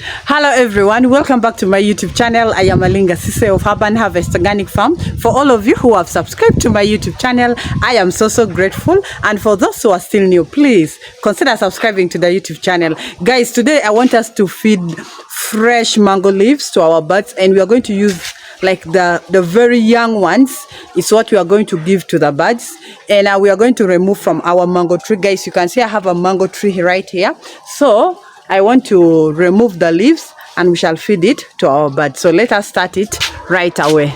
Hello everyone, welcome back to my YouTube channel. I am Alinga Sise of Herbal Harvest Organic Farm. For all of you who have subscribed to my YouTube channel, I am so grateful. And for those who are still new, please consider subscribing to the YouTube channel. Guys, today I want us to feed fresh mango leaves to our birds, and we are going to use like the very young ones is what we are going to give to the birds, and we are going to remove from our mango tree. Guys, you can see I have a mango tree right here, so I want to remove the leaves and we shall feed it to our birds. So let us start it right away.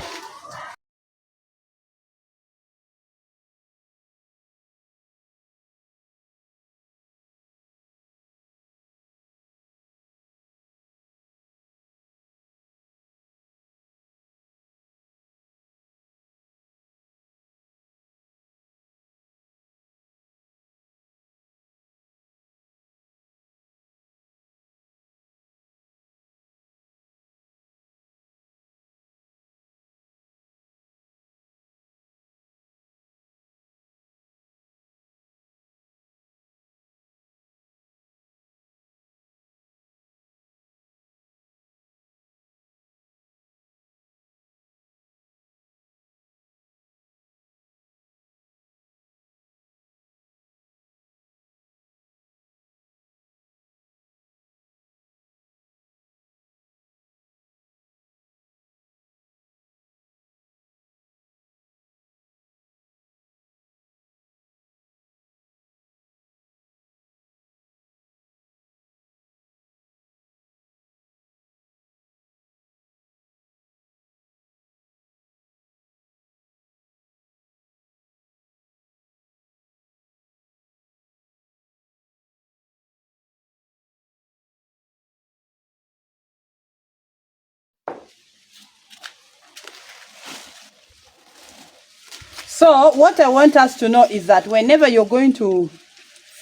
So what I want us to know is that whenever you're going to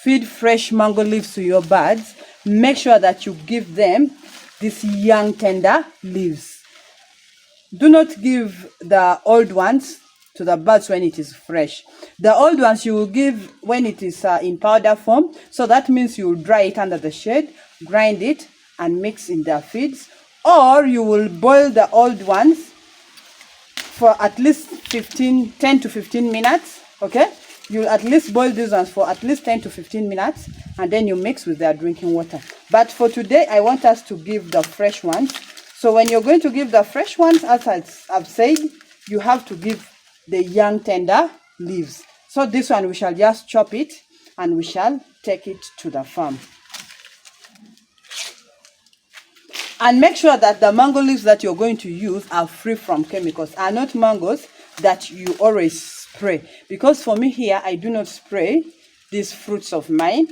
feed fresh mango leaves to your birds, make sure that you give them these young tender leaves. Do not give the old ones to the birds when it is fresh. The old ones you will give when it is in powder form. So that means you will dry it under the shade, grind it and mix in their feeds. Or you will boil the old ones for at least 10 to 15 minutes. Okay, you'll at least boil these ones for at least 10 to 15 minutes, and then you mix with their drinking water. But for today I want us to give the fresh ones. So when you're going to give the fresh ones, as I've said, you have to give the young tender leaves. So this one we shall just chop it and we shall take it to the farm. And make sure that the mango leaves that you're going to use are free from chemicals, are not mangoes that you always spray. Because for me here, I do not spray these fruits of mine.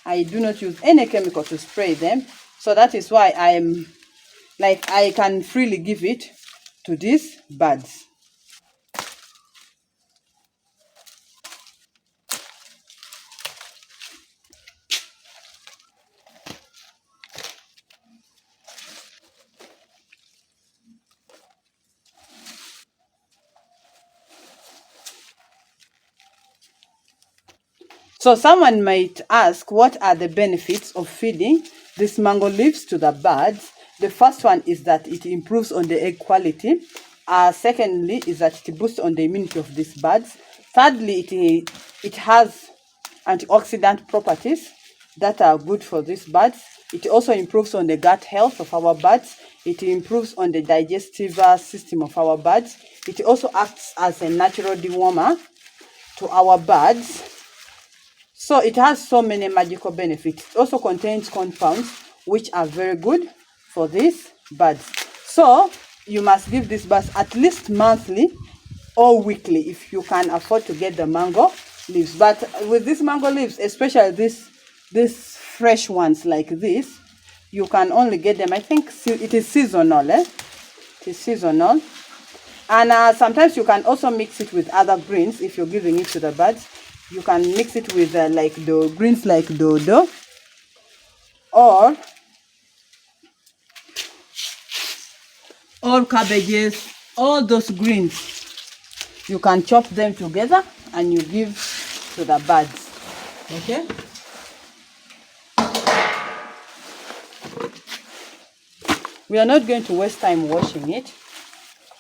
I do not use any chemical to spray them. So that is why I can freely give it to these birds. So someone might ask, what are the benefits of feeding these mango leaves to the birds? The first one is that it improves on the egg quality. Secondly is that it boosts on the immunity of these birds. Thirdly, it has antioxidant properties that are good for these birds. It also improves on the gut health of our birds. It improves on the digestive system of our birds. It also acts as a natural dewormer to our birds. So it has so many magical benefits. It also contains compounds which are very good for these birds. So you must give these birds at least monthly or weekly if you can afford to get the mango leaves. But with these mango leaves, especially these fresh ones like this, you can only get them, I think it is seasonal. It is seasonal. And sometimes you can also mix it with other greens if you're giving it to the birds. You can mix it with like the greens like dodo or cabbages, all those greens. You can chop them together and you give to the birds. Okay. We are not going to waste time washing it,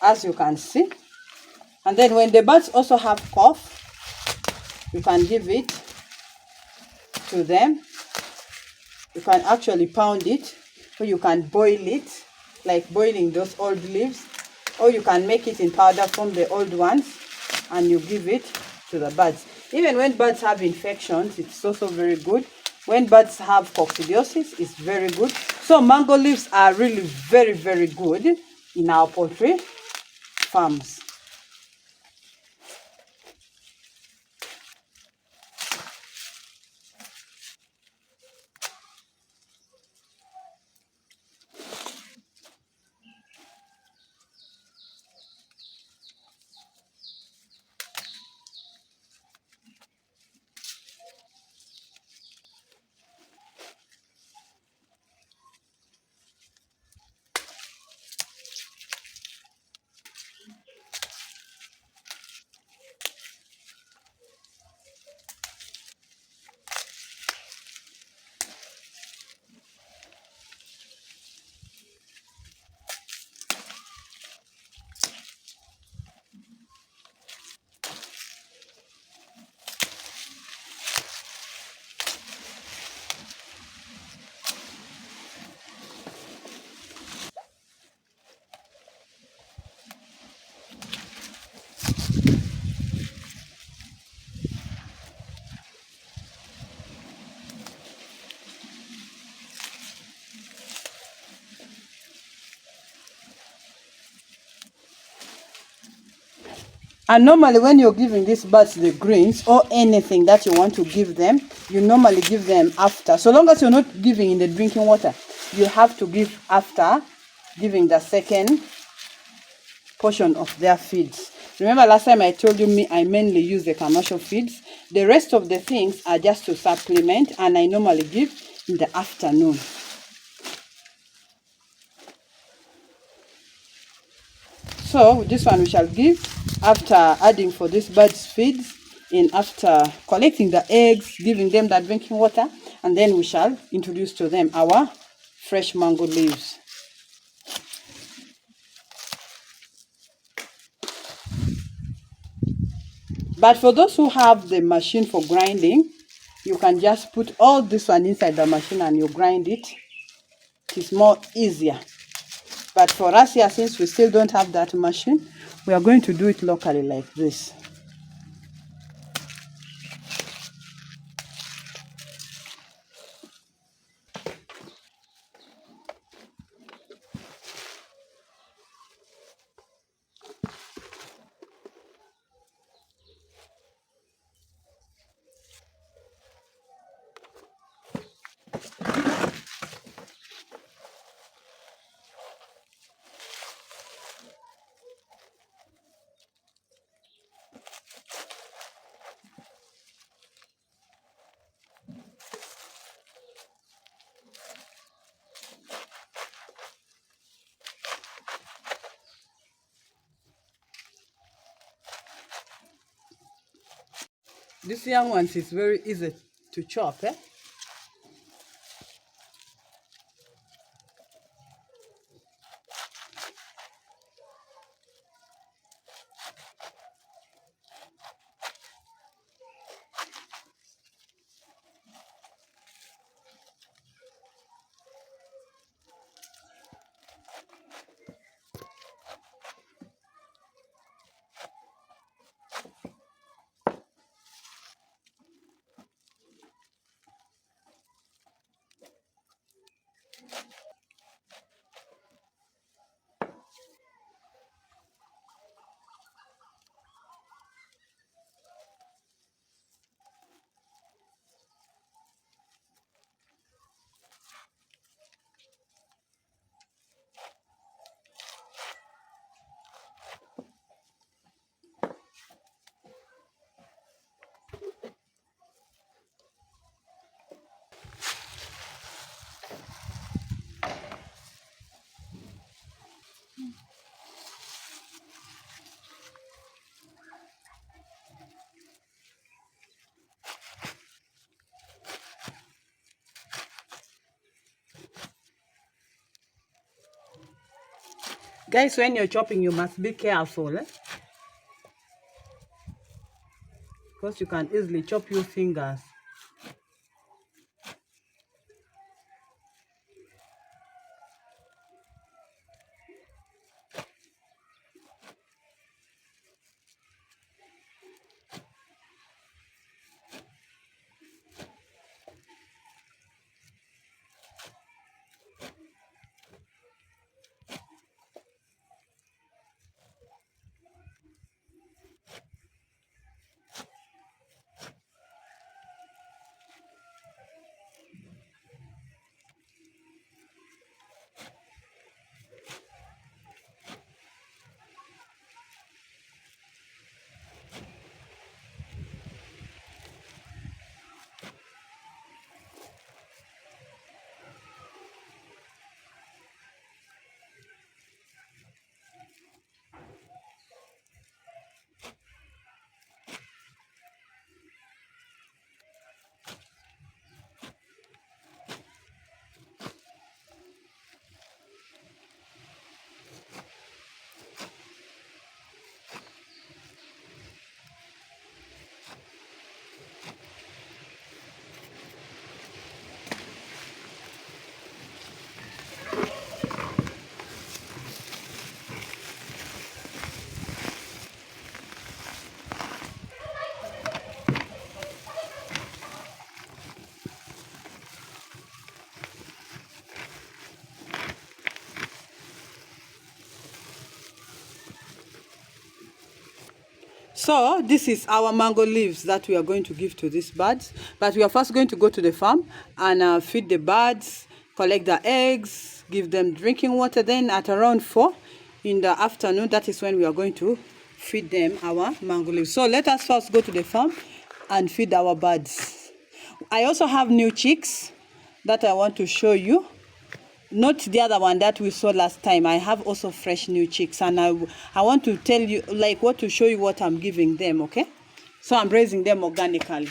as you can see. And then when the birds also have cough, you can give it to them. You can actually pound it, or you can boil it, like boiling those old leaves, or you can make it in powder from the old ones and you give it to the birds. Even when birds have infections, it's also very good. When birds have coccidiosis, it's very good. So mango leaves are really very, very good in our poultry farms. And normally when you're giving these birds the greens or anything that you want to give them, you normally give them after. So long as you're not giving in the drinking water, you have to give after giving the second portion of their feeds. Remember last time I told you I mainly use the commercial feeds. The rest of the things are just to supplement, and I normally give in the afternoon. So this one we shall give after adding for these birds feeds, and after collecting the eggs, giving them that drinking water, and then we shall introduce to them our fresh mango leaves. But for those who have the machine for grinding, you can just put all this one inside the machine and you grind it. It is more easier. But for us here, since we still don't have that machine, we are going to do it locally like this. This young ones is very easy to chop, eh? Guys, when you're chopping, you must be careful, because you can easily chop your fingers. So this is our mango leaves that we are going to give to these birds. But we are first going to go to the farm and feed the birds, collect the eggs, give them drinking water. Then at around 4 in the afternoon, that is when we are going to feed them our mango leaves. So let us first go to the farm and feed our birds. I also have new chicks that I want to show you. Not the other one that we saw last time. I have also fresh new chicks, and I want to tell you, like, what to show you what I'm giving them, okay? So I'm raising them organically.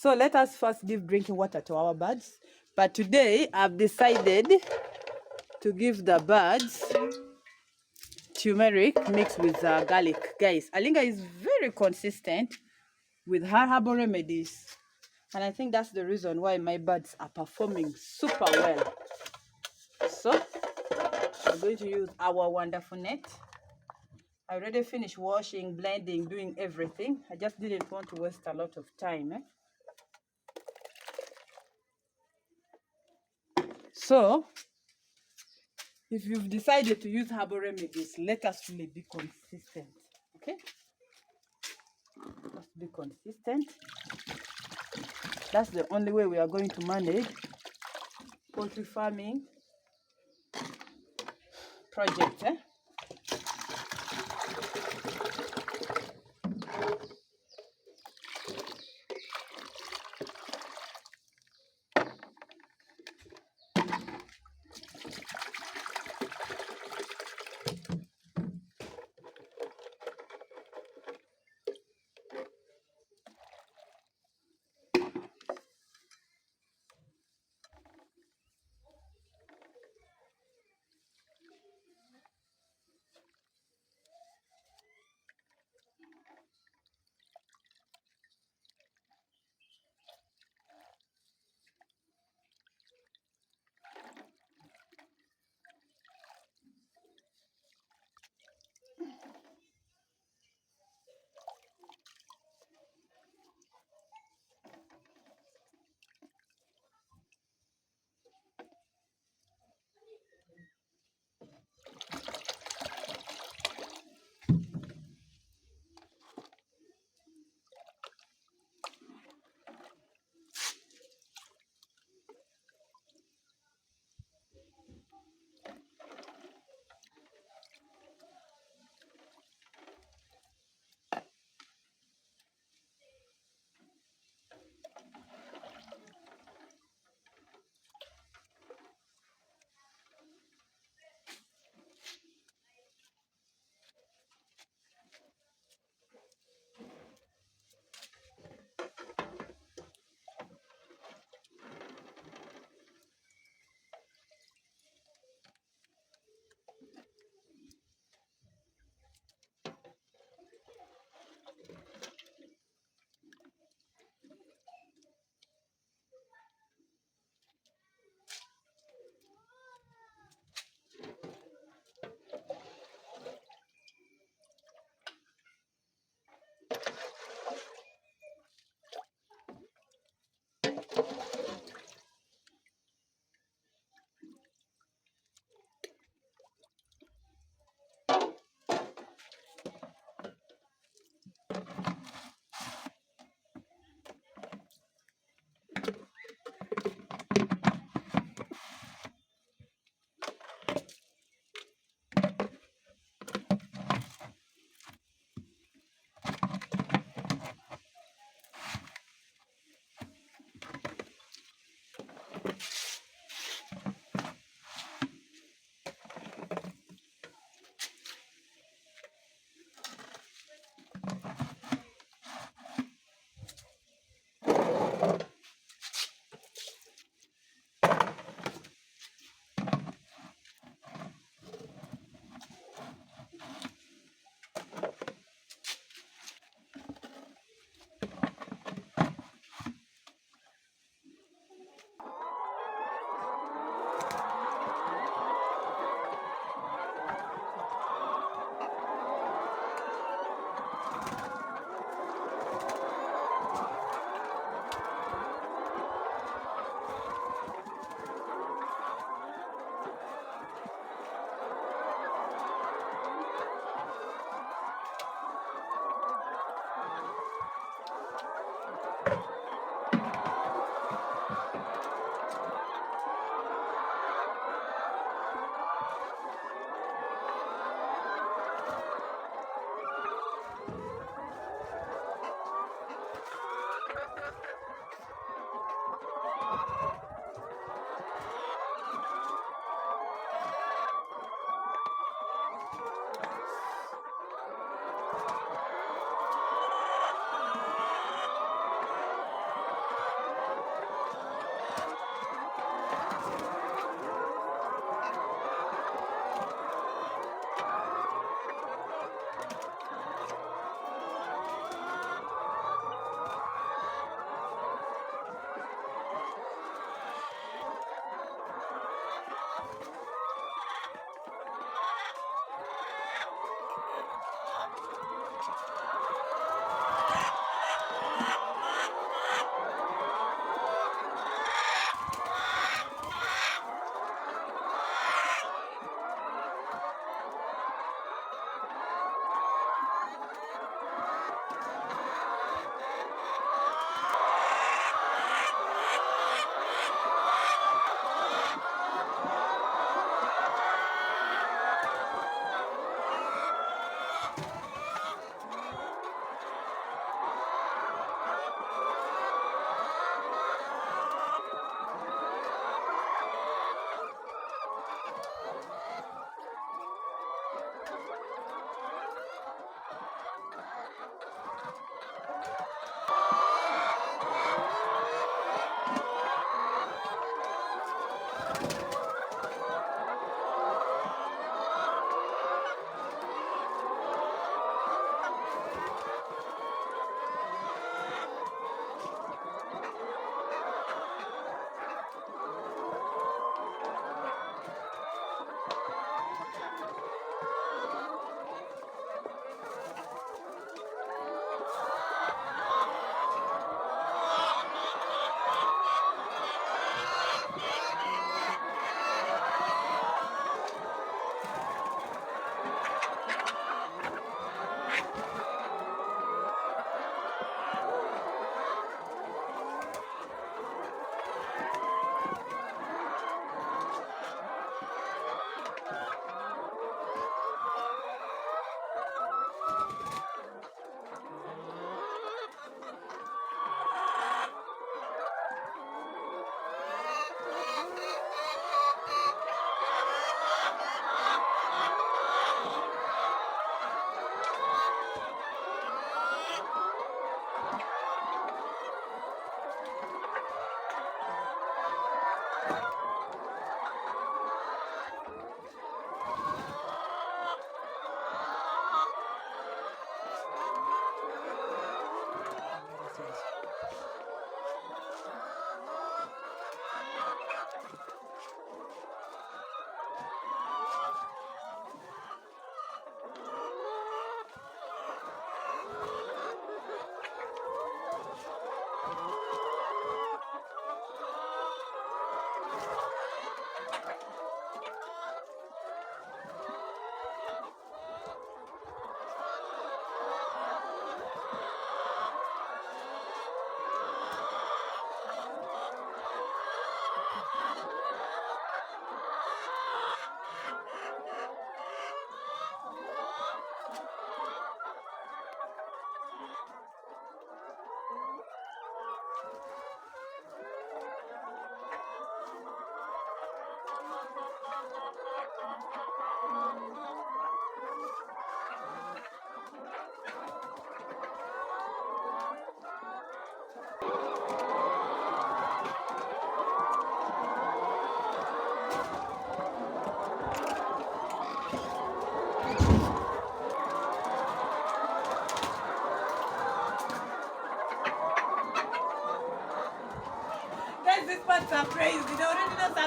So let us first give drinking water to our birds. But today I've decided to give the birds turmeric mixed with garlic. Guys, Alinga is very consistent with her herbal remedies. And I think that's the reason why my birds are performing super well. So we're going to use our wonderful net. I already finished washing, blending, doing everything. I just didn't want to waste a lot of time. So if you've decided to use herbal remedies, let us really be consistent. Okay? Let's be consistent. That's the only way we are going to manage poultry farming project.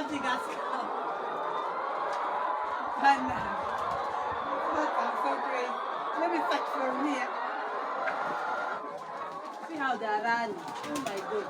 Something has come. And I'm so great. Let me start from here. See how they are running. Oh my God.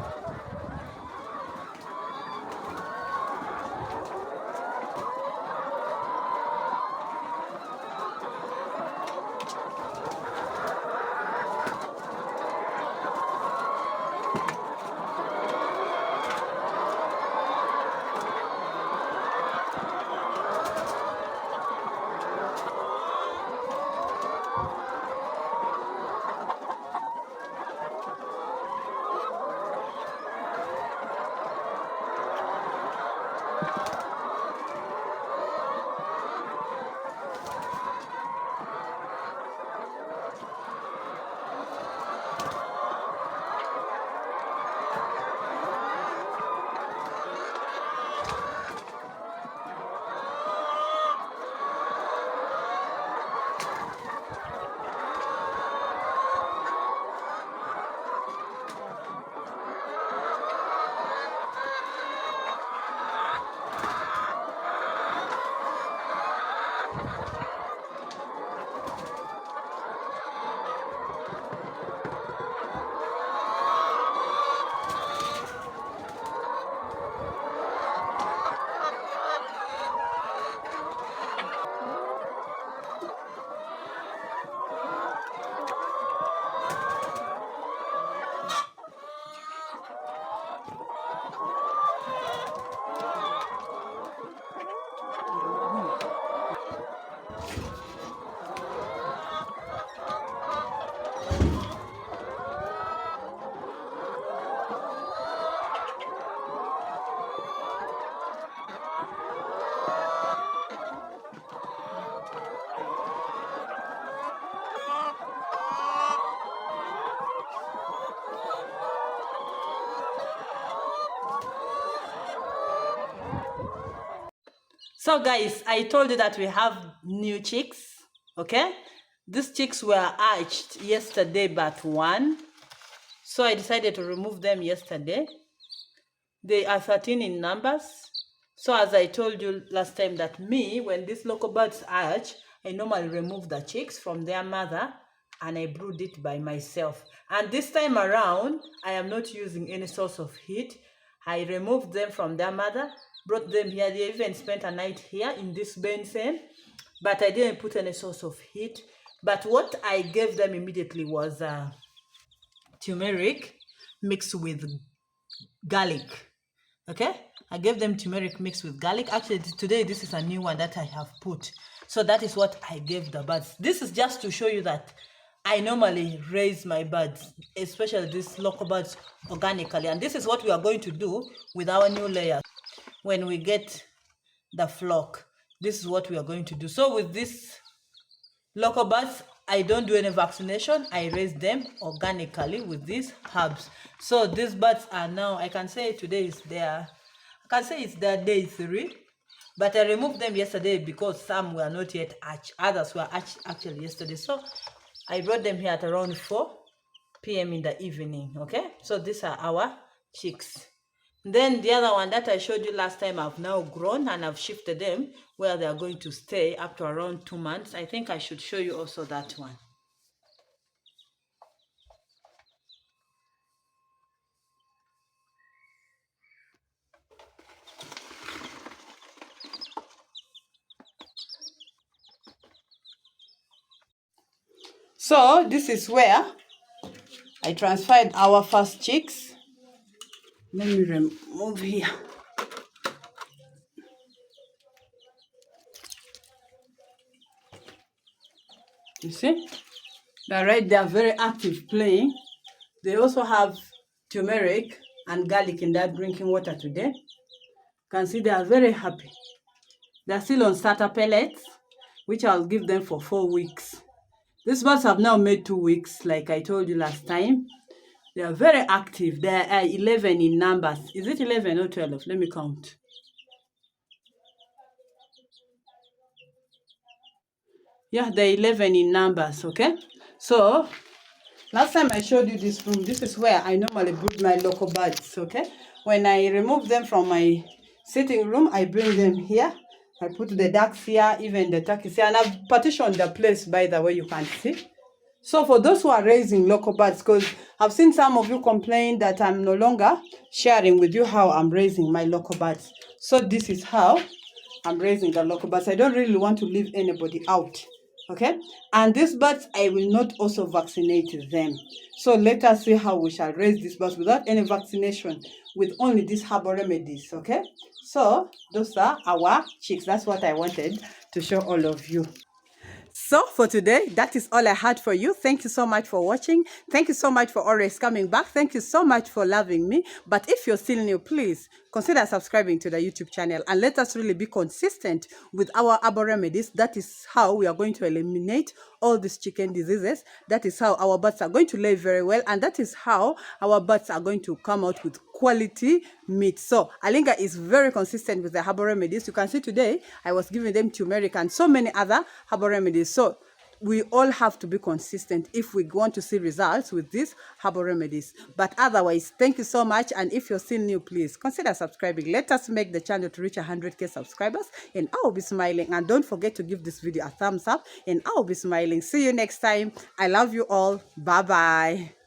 So guys, I told you that we have new chicks, okay? These chicks were hatched yesterday but one. So I decided to remove them yesterday. They are 13 in numbers. So as I told you last time that when these local birds hatch, I normally remove the chicks from their mother and I brood it by myself. And this time around, I am not using any source of heat. I removed them from their mother, brought them here. They even spent a night here in this basin, but I didn't put any source of heat. But what I gave them immediately was turmeric mixed with garlic. Okay, I gave them turmeric mixed with garlic. Actually, today this is a new one that I have put. So that is what I gave the birds. This is just to show you that I normally raise my birds, especially these local birds, organically. And this is what we are going to do with our new layers. When we get the flock, this is what we are going to do. So with this local birds, I don't do any vaccination. I raise them organically with these herbs. So these birds are now, I can say today is it's their day 3, but I removed them yesterday because some were not yet hatched. Others were hatched actually yesterday. So I brought them here at around 4 p.m. in the evening. Okay, so these are our chicks. Then the other one that I showed you last time, I've now grown and I've shifted them where they are going to stay up to around 2 months. I think I should show you also that one. So this is where I transferred our first chicks. Let me remove here. You see? They're right there, very active playing. They also have turmeric and garlic in their drinking water today. You can see they are very happy. They're still on starter pellets, which I'll give them for 4 weeks. These birds have now made 2 weeks, like I told you last time. They are very active. There are 11 in numbers. Is it 11 or 12? Let me count. Yeah, they're 11 in numbers, okay? So, last time I showed you this room. This is where I normally brood my local birds, okay? When I remove them from my sitting room, I bring them here. I put the ducks here, even the turkeys here, and I've partitioned the place, by the way, you can see. So for those who are raising local birds, because I've seen some of you complain that I'm no longer sharing with you how I'm raising my local birds. So this is how I'm raising the local birds. I don't really want to leave anybody out. Okay, and these birds, I will not also vaccinate them. So let us see how we shall raise these birds without any vaccination, with only these herbal remedies. Okay, so those are our chicks. That's what I wanted to show all of you. So for today, that is all I had for you. Thank you so much for watching. Thank you so much for always coming back. Thank you so much for loving me. But if you're still new, please consider subscribing to the YouTube channel and let us really be consistent with our herbal remedies. That is how we are going to eliminate all these chicken diseases. That is how our birds are going to lay very well, and that is how our birds are going to come out with quality meat. So Alinga is very consistent with the herbal remedies. You can see today I was giving them turmeric and so many other herbal remedies. So we all have to be consistent if we want to see results with these herbal remedies. But otherwise, thank you so much. And if you're still new, please consider subscribing. Let us make the channel to reach 100k subscribers, and I'll be smiling. And don't forget to give this video a thumbs up, and I'll be smiling. See you next time. I love you all. Bye bye.